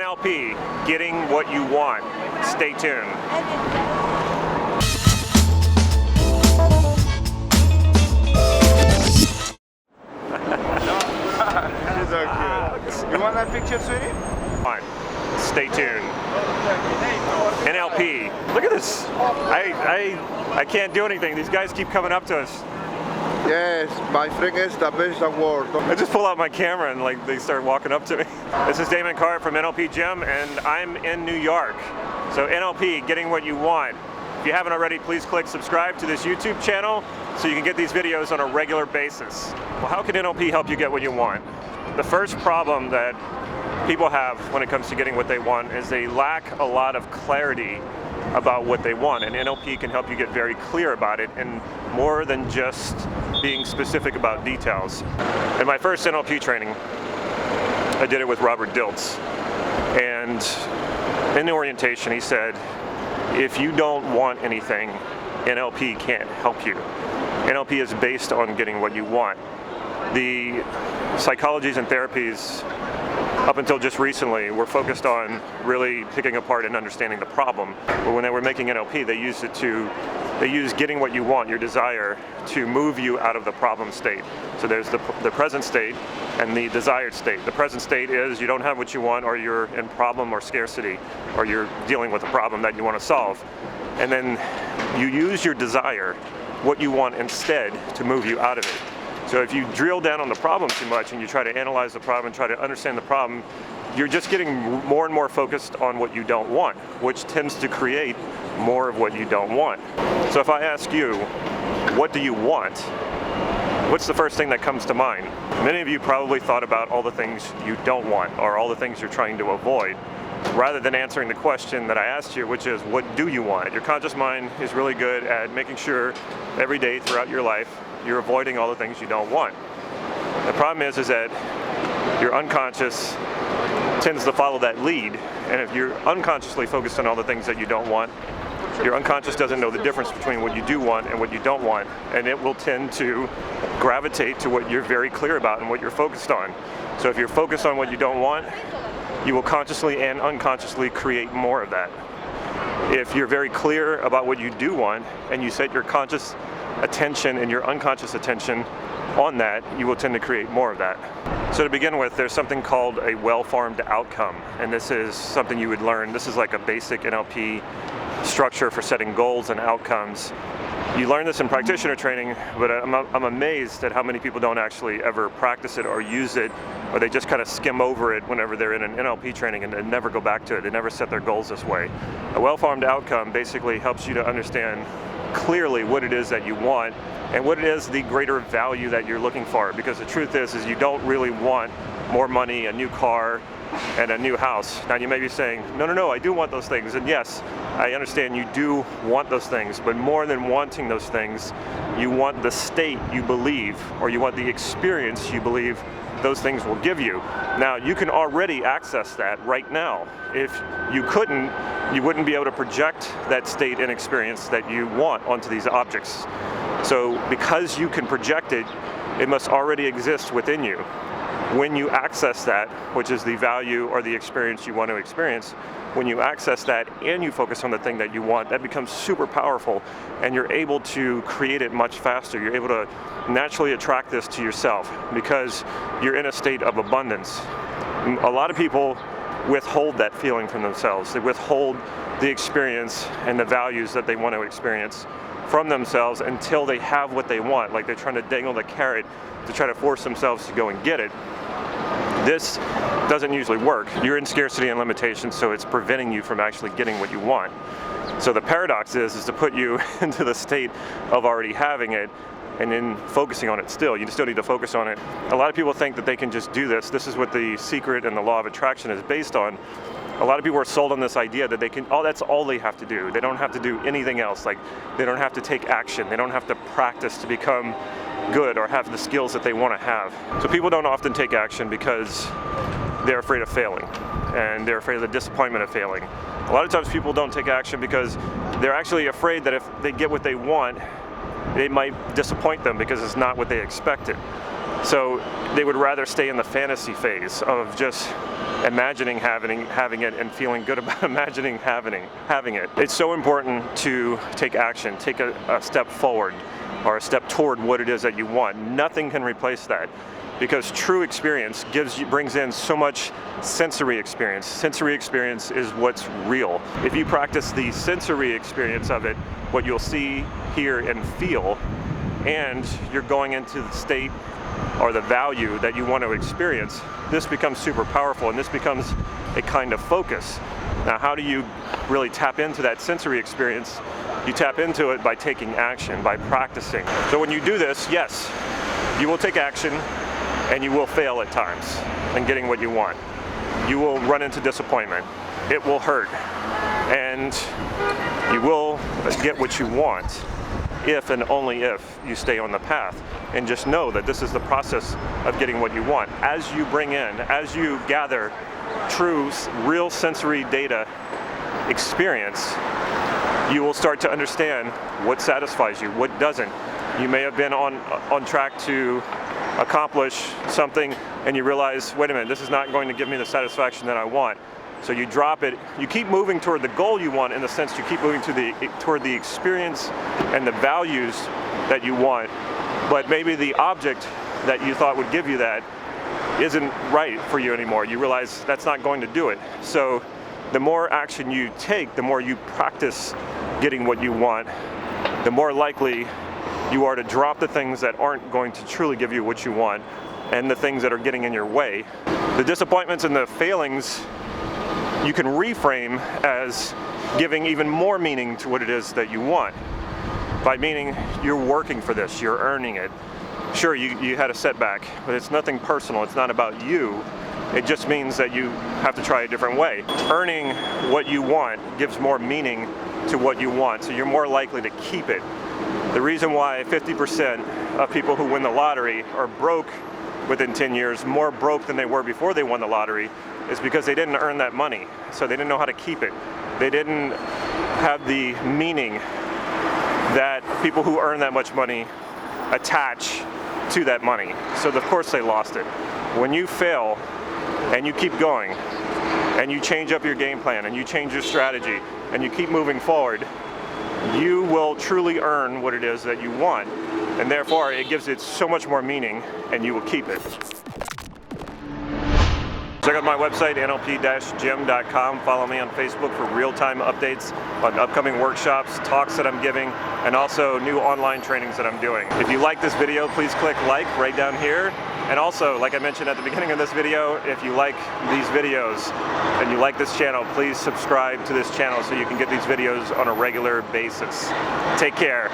NLP, getting what you want. Stay tuned. She's so cute. You want that picture, sweetie? Fine. Stay tuned. NLP. Look at this. I can't do anything. These guys keep coming up to us. Yes, my friend is the best award. I just pull out my camera and like they start walking up to me. This is Damon Cart from NLP Gym, and I'm in New York. So NLP, getting what you want. If you haven't already, please click subscribe to this YouTube channel so you can get these videos on a regular basis. Well, how can NLP help you get what you want? The first problem that people have when it comes to getting what they want is they lack a lot of clarity about what they want, and NLP can help you get very clear about it, and more than just being specific about details. In my first NLP training, I did it with Robert Dilts, and in the orientation he said, if you don't want anything, NLP can't help you. NLP is based on getting what you want. The psychologies and therapies up until just recently were focused on really picking apart and understanding the problem. But when they were making NLP, they use getting what you want, your desire, to move you out of the problem state. So there's the present state and the desired state. The present state is you don't have what you want, or you're in problem or scarcity, or you're dealing with a problem that you want to solve. And then you use your desire, what you want instead, to move you out of it. So if you drill down on the problem too much and you try to analyze the problem and try to understand the problem, you're just getting more and more focused on what you don't want, which tends to create more of what you don't want. So if I ask you, what do you want? What's the first thing that comes to mind? Many of you probably thought about all the things you don't want, or all the things you're trying to avoid, rather than answering the question that I asked you, which is, what do you want? Your conscious mind is really good at making sure every day throughout your life you're avoiding all the things you don't want. The problem is that your unconscious tends to follow that lead, and if you're unconsciously focused on all the things that you don't want, your unconscious doesn't know the difference between what you do want and what you don't want, and it will tend to gravitate to what you're very clear about and what you're focused on. So if you're focused on what you don't want, you will consciously and unconsciously create more of that. If you're very clear about what you do want and you set your conscious attention and your unconscious attention on that, you will tend to create more of that. So to begin with, there's something called a well-formed outcome, and this is something you would learn. This is like a basic NLP structure for setting goals and outcomes. You learn this in practitioner training, but I'm amazed at how many people don't actually ever practice it or use it, or they just kind of skim over it whenever they're in an NLP training and never go back to it. They never set their goals this way. A well-formed outcome basically helps you to understand clearly what it is that you want and what it is the greater value that you're looking for, because the truth is you don't really want more money, a new car, and a new house. Now you may be saying, no, I do want those things, and yes, I understand you do want those things, but more than wanting those things, you want the state you believe, or you want the experience you believe those things will give you. Now, you can already access that right now. If you couldn't, you wouldn't be able to project that state and experience that you want onto these objects. So because you can project it, it must already exist within you. When you access that, which is the value or the experience you want to experience, when you access that and you focus on the thing that you want, that becomes super powerful, and you're able to create it much faster. You're able to naturally attract this to yourself because you're in a state of abundance. A lot of people withhold that feeling from themselves. They withhold the experience and the values that they want to experience from themselves until they have what they want, like they're trying to dangle the carrot to try to force themselves to go and get it. This doesn't usually work. You're in scarcity and limitation, so it's preventing you from actually getting what you want. So the paradox is to put you into the state of already having it and then focusing on it still. You still need to focus on it. A lot of people think that they can just do this. This is what the secret and the law of attraction is based on. A lot of people are sold on this idea that they can, that's all they have to do. They don't have to do anything else. Like, they don't have to take action. They don't have to practice to become good or have the skills that they want to have. So people don't often take action because they're afraid of failing, and they're afraid of the disappointment of failing. A lot of times people don't take action because they're actually afraid that if they get what they want, they might disappoint them because it's not what they expected. So they would rather stay in the fantasy phase of just imagining having it and feeling good about imagining having it. It's so important to take action, take a step forward or a step toward what it is that you want. Nothing can replace that, because true experience brings in so much sensory experience. Sensory experience is what's real. If you practice the sensory experience of it, what you'll see, hear, and feel, and you're going into the state or the value that you want to experience, this becomes super powerful, and this becomes a kind of focus. Now, how do you really tap into that sensory experience? You tap into it by taking action, by practicing. So when you do this, yes, you will take action, and you will fail at times in getting what you want. You will run into disappointment. It will hurt, and you will get what you want if and only if you stay on the path. And just know that this is the process of getting what you want. As you bring in, as you gather true, real sensory data experience, you will start to understand what satisfies you, what doesn't. You may have been on track to accomplish something, and you realize, wait a minute, this is not going to give me the satisfaction that I want. So you drop it. You keep moving toward the goal you want, in the sense you keep moving toward the experience and the values that you want, but maybe the object that you thought would give you that isn't right for you anymore. You realize that's not going to do it. So the more action you take, the more you practice getting what you want, the more likely you are to drop the things that aren't going to truly give you what you want, and the things that are getting in your way. The disappointments and the failings you can reframe as giving even more meaning to what it is that you want. By meaning, you're working for this, you're earning it. Sure, you had a setback, but it's nothing personal, it's not about you. It just means that you have to try a different way. Earning what you want gives more meaning to what you want, so you're more likely to keep it. The reason why 50% of people who win the lottery are broke within 10 years, more broke than they were before they won the lottery, is because they didn't earn that money. So they didn't know how to keep it. They didn't have the meaning that people who earn that much money attach to that money. So of course they lost it. When you fail and you keep going and you change up your game plan and you change your strategy and you keep moving forward, you will truly earn what it is that you want. And therefore, it gives it so much more meaning, and you will keep it. Check out my website, nlp-gym.com. Follow me on Facebook for real-time updates on upcoming workshops, talks that I'm giving, and also new online trainings that I'm doing. If you like this video, please click like right down here. And also, like I mentioned at the beginning of this video, if you like these videos and you like this channel, please subscribe to this channel so you can get these videos on a regular basis. Take care.